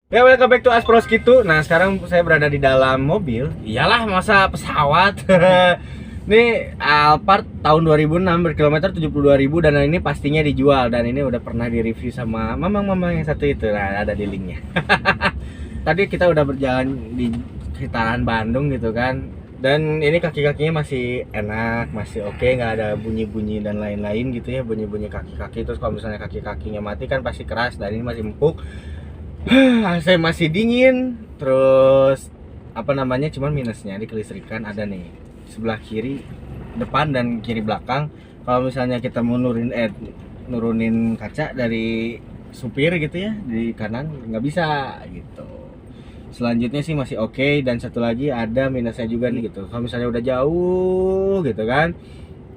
Ya, welcome back to Aspros gitu. Nah, sekarang saya berada di dalam mobil. Iyalah, masa pesawat. Ini Alphard tahun 2006 berkilometer 72.000 dan ini pastinya dijual dan ini udah pernah direview sama mamang-mamang yang satu itu. Nah, ada di linknya. Tadi kita udah berjalan di sekitaran Bandung gitu kan. Dan ini kaki-kakinya masih enak, masih oke, nggak ada bunyi-bunyi dan lain-lain gitu ya, bunyi-bunyi kaki-kaki. Terus kalau misalnya kaki-kakinya mati kan pasti keras dan ini masih empuk. AC masih dingin, terus apa namanya, cuman minusnya di kelistrikan ada nih sebelah kiri depan dan kiri belakang. Kalau misalnya kita mau nurunin kaca dari supir gitu ya di kanan nggak bisa gitu. Selanjutnya sih masih oke, dan satu lagi ada minusnya juga nih gitu. Kalau misalnya udah jauh gitu kan,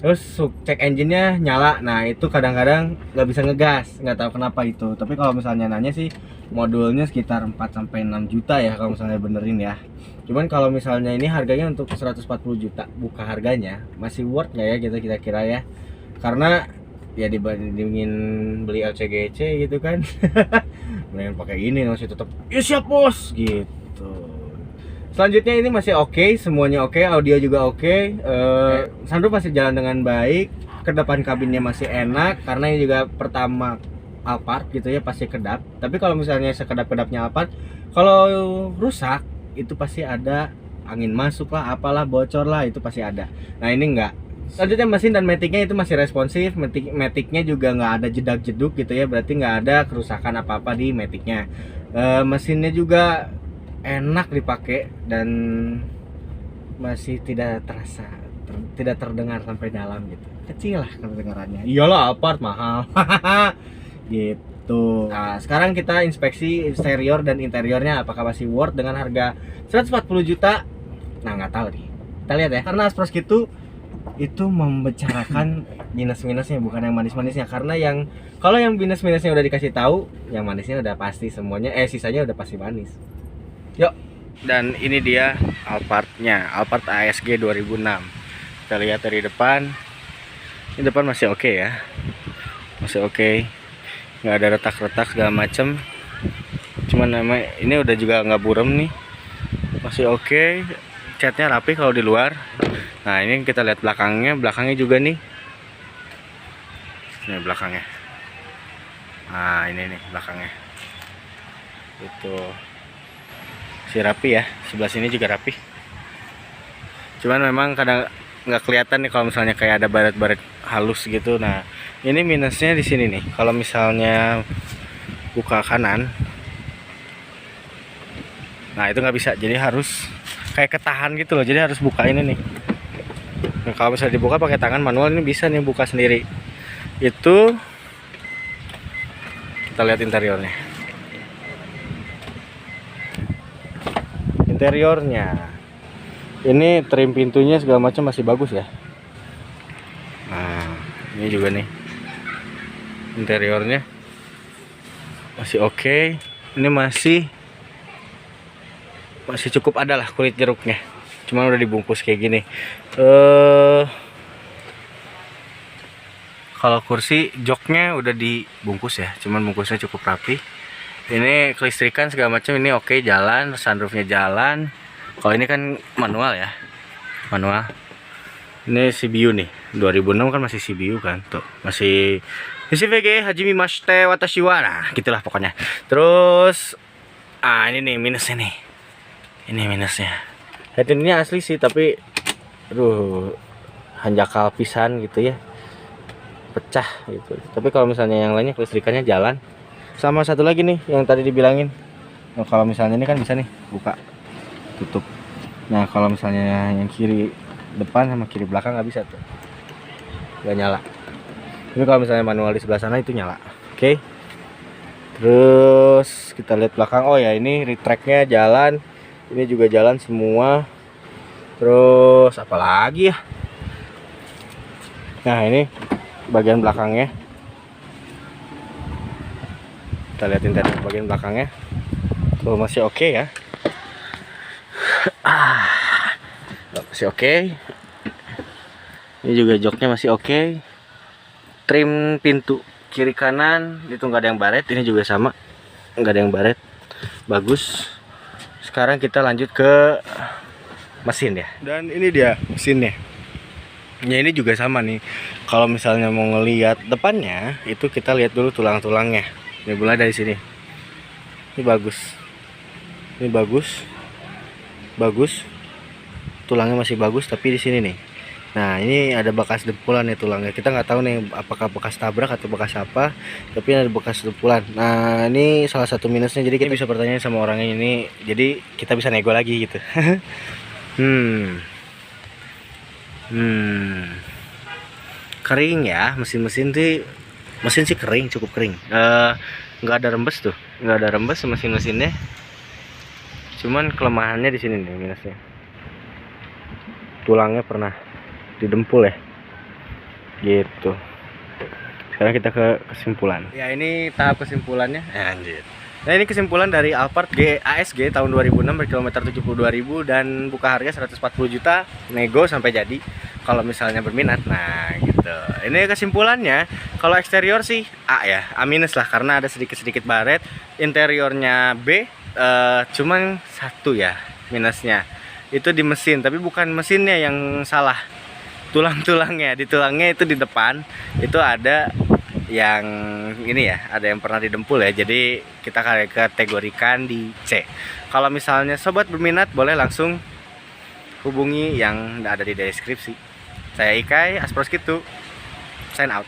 terus cek engine-nya nyala, nah itu kadang-kadang nggak bisa ngegas, nggak tahu kenapa itu. Tapi kalau misalnya nanya sih, modulnya sekitar 4 sampai 6 juta ya kalau misalnya benerin ya. Cuman kalau misalnya ini harganya untuk 140 juta, buka harganya masih worth nggak ya kita kira-kira ya, karena ya dibandingin beli LCGC gitu kan. Mendingan pakai ini masih tetap ya siap bos gitu. Selanjutnya ini masih oke, semuanya oke, audio juga oke. Sunroof masih jalan dengan baik. Ke depan kabinnya masih enak karena ini juga pertama Alphard gitu ya, pasti kedap. Tapi kalau misalnya sekedap-kedapnya Alphard, kalau rusak itu pasti ada angin masuk lah, apalah bocor lah, itu pasti ada. Nah ini enggak. Selanjutnya mesin dan maticnya itu masih responsif. Maticnya juga nggak ada jedak-jeduk gitu ya, berarti nggak ada kerusakan apa-apa di maticnya. Mesinnya juga enak dipakai dan masih tidak terasa, tidak terdengar sampai dalam gitu, kecil lah kedengarannya. Iyalah Alphard mahal. Gitu. Nah sekarang kita inspeksi eksterior dan interiornya apakah masih worth dengan harga 140 juta. Nah nggak tahu nih, kita lihat ya, karena Aspros gitu itu membicarakan minus-minusnya bukan yang manis-manisnya, karena yang kalau yang minus-minusnya udah dikasih tahu, yang manisnya udah pasti semuanya, sisanya udah pasti manis. Yuk. Dan ini dia Alphardnya, Alphard ASG 2006. Kita lihat dari depan. Ini depan masih oke ya, masih oke, nggak ada retak-retak segala macem. Cuman namanya ini udah juga nggak burem nih, masih oke. Catnya rapi kalau di luar. Nah ini kita lihat belakangnya juga nih. Ini belakangnya. Nah ini nih belakangnya. Itu si rapi ya, sebelah sini juga rapi. Cuman memang kadang nggak kelihatan nih kalau misalnya kayak ada baret-baret halus gitu. Nah ini minusnya di sini nih, kalau misalnya buka kanan, nah itu nggak bisa, jadi harus kayak ketahan gitu loh, jadi harus buka ini nih. Nah, kalau misalnya dibuka pakai tangan manual ini bisa nih buka sendiri. Itu kita lihat interiornya. Interiornya ini trim pintunya segala macam masih bagus ya. Nah ini juga nih interiornya masih oke. Ini masih cukup ada lah kulit jeruknya, cuman udah dibungkus kayak gini. Kalau kursi joknya udah dibungkus ya, cuman bungkusnya cukup rapi. Ini kelistrikan segala macam ini oke, jalan, sunroofnya jalan. Kalau ini kan manual ya, manual. Ini CBU nih, 2006 kan masih CBU kan, tuh masih VG Hajime Mashite Watashi wa, nah gitulah pokoknya. Terus ini nih minusnya nih, ini minusnya. Head ini asli sih, tapi aduh hanjakal pisan gitu ya, pecah gitu. Tapi kalau misalnya yang lainnya kelistrikannya jalan. Sama satu lagi nih yang tadi dibilangin, nah, kalau misalnya ini kan bisa nih buka tutup. Nah kalau misalnya yang kiri depan sama kiri belakang nggak bisa tuh, nggak nyala. Tapi kalau misalnya manual di sebelah sana itu nyala. Oke. Terus kita lihat belakang. Oh ya ini retract-nya jalan, ini juga jalan semua. Terus apa lagi ya? Nah ini bagian belakangnya. Kita lihat interior bagian belakangnya. Tuh masih oke ya. Masih oke. Ini juga joknya masih oke. Trim pintu kiri kanan itu nggak ada yang baret, ini juga sama, nggak ada yang baret. bagus. Sekarang kita lanjut ke mesin ya. Dan ini dia mesinnya. Ya ini juga sama nih. Kalau misalnya mau ngelihat depannya, itu kita lihat dulu tulang-tulangnya. Ini mulai dari sini. Ini bagus. Ini bagus. Bagus. Tulangnya masih bagus, tapi di sini nih. Nah, ini ada bekas dempulan nih tulangnya. Kita nggak tahu nih apakah bekas tabrak atau bekas apa, tapi ada bekas dempulan. Nah, ini salah satu minusnya. Jadi kita bisa bertanya sama orangnya ini. Jadi kita bisa nego lagi gitu. Kering ya, mesin-mesin sih kering, cukup kering. Nggak ada rembes tuh, nggak ada rembes mesin-mesinnya. Cuman kelemahannya di sini nih minusnya. Tulangnya pernah didempul ya gitu. Sekarang kita ke kesimpulan ya. Ini tahap kesimpulannya anjir. Nah, ini kesimpulan dari Alphard ASG tahun 2006 berkilometer 72.000 dan buka harga 140 juta, nego sampai jadi kalau misalnya berminat. Nah gitu, ini kesimpulannya. Kalau eksterior sih A ya, A minus lah, karena ada sedikit-sedikit baret. Interiornya B, cuman satu ya minusnya, itu di mesin, tapi bukan mesinnya yang salah, tulang-tulangnya. Di tulangnya itu di depan itu ada yang ini ya, ada yang pernah didempul ya. Jadi kita kategorikan di C. Kalau misalnya sobat berminat, boleh langsung hubungi yang ada di deskripsi. Saya Ikai, Asproskitu, sign out.